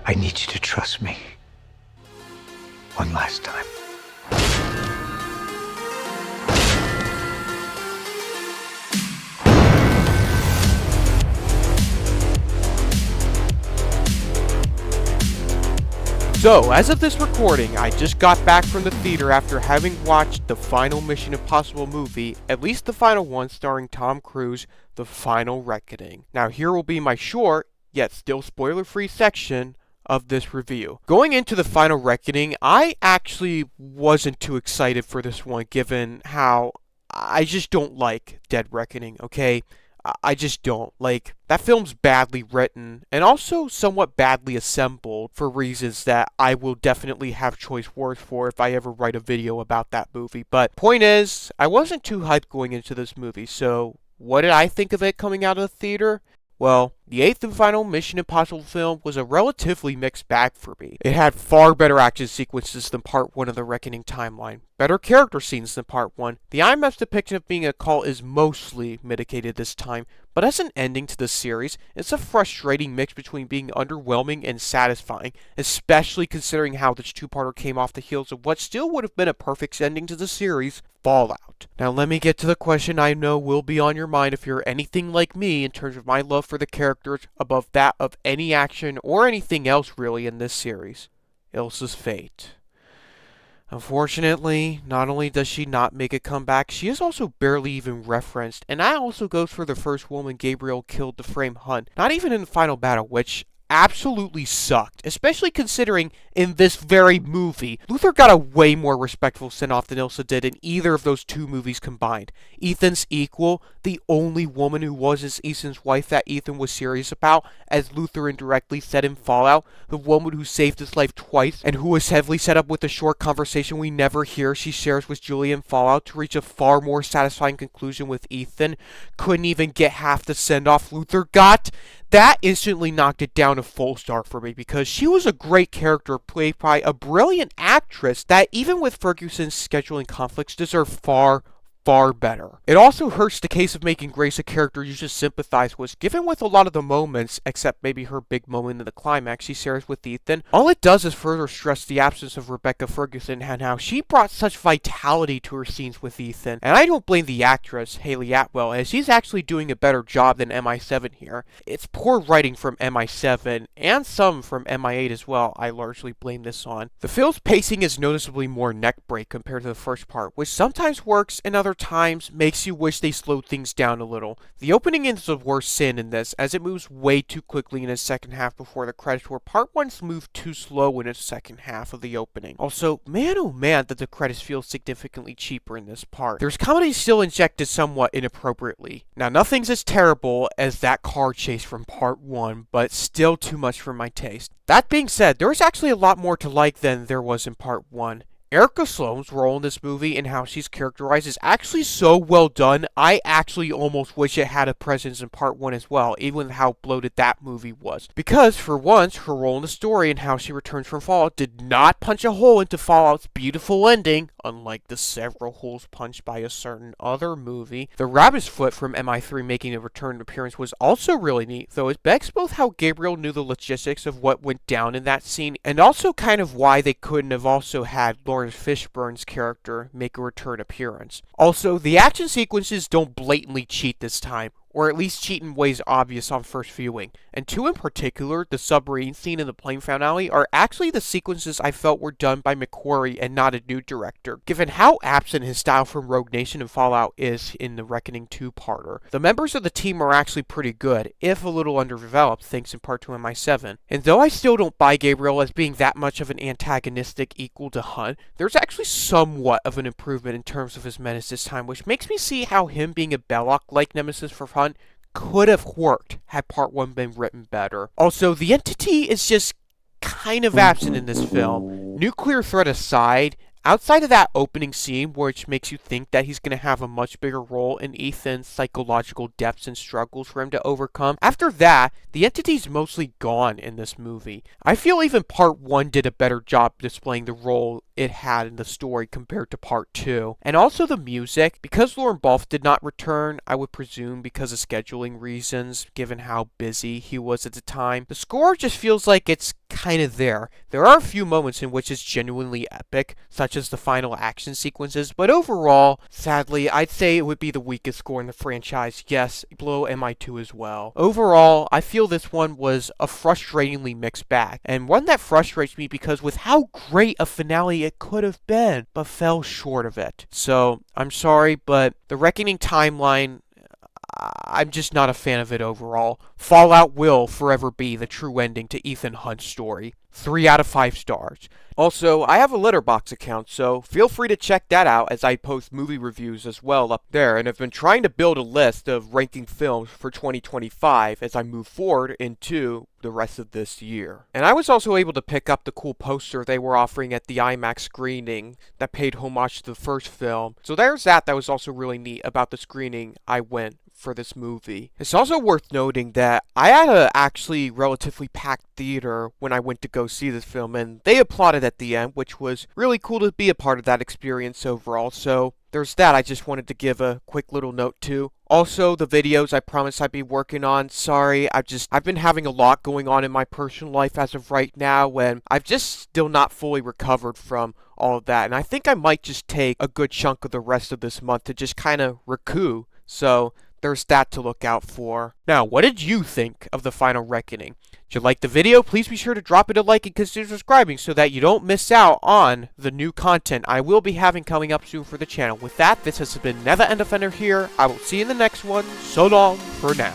I need you to trust me. One last time. So, as of this recording, I just got back from the theater after having watched the final Mission Impossible movie, at least the final one starring Tom Cruise, The Final Reckoning. Now, here will be my short, yet still spoiler-free section of this review. Going into The Final Reckoning, I actually wasn't too excited for this one given how I just don't like Dead Reckoning, okay? I just don't. Like, that film's badly written and also somewhat badly assembled for reasons that I will definitely have choice words for if I ever write a video about that movie. But point is, I wasn't too hyped going into this movie, so what did I think of it coming out of the theater? Well, the eighth and final Mission Impossible film was a relatively mixed bag for me. It had far better action sequences than Part 1 of the Reckoning timeline, better character scenes than Part 1. The IMAX depiction of being a cult is mostly mitigated this time, but as an ending to the series, it's a frustrating mix between being underwhelming and satisfying, especially considering how this two-parter came off the heels of what still would have been a perfect ending to the series, Fallout. Now let me get to the question I know will be on your mind if you're anything like me in terms of my love for the characters above that of any action or anything else really in this series. Ilsa's fate. Unfortunately, not only does she not make a comeback, she is also barely even referenced, and that also goes for the first woman Gabriel killed to frame Hunt, not even in the final battle, which absolutely sucked, especially considering in this very movie, Luther got a way more respectful send-off than Ilsa did in either of those two movies combined. Ethan's equal, the only woman who wasn't Ethan's wife that Ethan was serious about, as Luther indirectly said in Fallout, the woman who saved his life twice, and who was heavily set up with a short conversation we never hear she shares with Julie in Fallout to reach a far more satisfying conclusion with Ethan, couldn't even get half the send-off Luther got. That instantly knocked it down a full star for me because she was a great character played by a brilliant actress that even with Ferguson's scheduling conflicts deserved far better. It also hurts the case of making Grace a character you should sympathize with, given with a lot of the moments, except maybe her big moment in the climax she shares with Ethan. All it does is further stress the absence of Rebecca Ferguson and how she brought such vitality to her scenes with Ethan. And I don't blame the actress, Hayley Atwell, as she's actually doing a better job than MI7 here. It's poor writing from MI7, and some from MI8 as well, I largely blame this on. The film's pacing is noticeably more neck-break compared to the first part, which sometimes works and other times makes you wish they slowed things down a little. The opening is the worst sin in this, as it moves way too quickly in its second half before the credits, where part 1's move too slow in its second half of the opening. Also, man oh man that the credits feel significantly cheaper in this part. There's comedy still injected somewhat inappropriately. Now nothing's as terrible as that car chase from part 1, but still too much for my taste. That being said, there is actually a lot more to like than there was in part 1. Erica Sloane's role in this movie and how she's characterized is actually so well done, I actually almost wish it had a presence in part 1 as well, even with how bloated that movie was. Because, for once, her role in the story and how she returns from Fallout did not punch a hole into Fallout's beautiful ending, unlike the several holes punched by a certain other movie. The rabbit's foot from MI3 making a return appearance was also really neat, though it begs both how Gabriel knew the logistics of what went down in that scene, and also kind of why they couldn't have also had Lawrence Fishburne's character make a return appearance. Also, the action sequences don't blatantly cheat this time, or at least cheat in ways obvious on first viewing. And two in particular, the submarine scene and the plane finale, are actually the sequences I felt were done by McQuarrie and not a new director, given how absent his style from Rogue Nation and Fallout is in the Reckoning 2-parter. The members of the team are actually pretty good, if a little underdeveloped thanks in part 2 MI7. And though I still don't buy Gabriel as being that much of an antagonistic equal to Hunt, there's actually somewhat of an improvement in terms of his menace this time, which makes me see how him being a Belloc-like nemesis for Hunt could have worked had part 1 been written better. Also, the entity is just kind of absent in this film. Nuclear threat aside, outside of that opening scene, which makes you think that he's going to have a much bigger role in Ethan's psychological depths and struggles for him to overcome, after that, the entity's mostly gone in this movie. I feel even part 1 did a better job displaying the role it had in the story compared to part 2. And also the music, because Lauren Balfe did not return, I would presume because of scheduling reasons, given how busy he was at the time, the score just feels like it's kind of there. There are a few moments in which it's genuinely epic, such as the final action sequences, but overall, sadly, I'd say it would be the weakest score in the franchise. Yes, below MI2 as well. Overall, I feel this one was a frustratingly mixed bag, and one that frustrates me because with how great a finale it could have been, but fell short of it. So, I'm sorry, but the Reckoning timeline, I'm just not a fan of it overall. Fallout will forever be the true ending to Ethan Hunt's story. 3 out of 5 stars. Also, I have a Letterboxd account, so feel free to check that out as I post movie reviews as well up there, and I've been trying to build a list of ranking films for 2025 as I move forward into the rest of this year. And I was also able to pick up the cool poster they were offering at the IMAX screening that paid homage to the first film. So there's that was also really neat about the screening I went for this movie. It's also worth noting that I had a actually relatively packed theater when I went to go see this film, and they applauded at the end, which was really cool to be a part of that experience overall. So there's that I just wanted to give a quick little note to. Also, the videos I promised I'd be working on. Sorry, I've been having a lot going on in my personal life as of right now, and I've just still not fully recovered from all of that. And I think I might just take a good chunk of the rest of this month to just kind of recoup. So there's that to look out for. Now, what did you think of the Final Reckoning? If you liked the video, please be sure to drop it a like and consider subscribing so that you don't miss out on the new content I will be having coming up soon for the channel. With that, this has been Never End Offender here. I will see you in the next one. So long for now.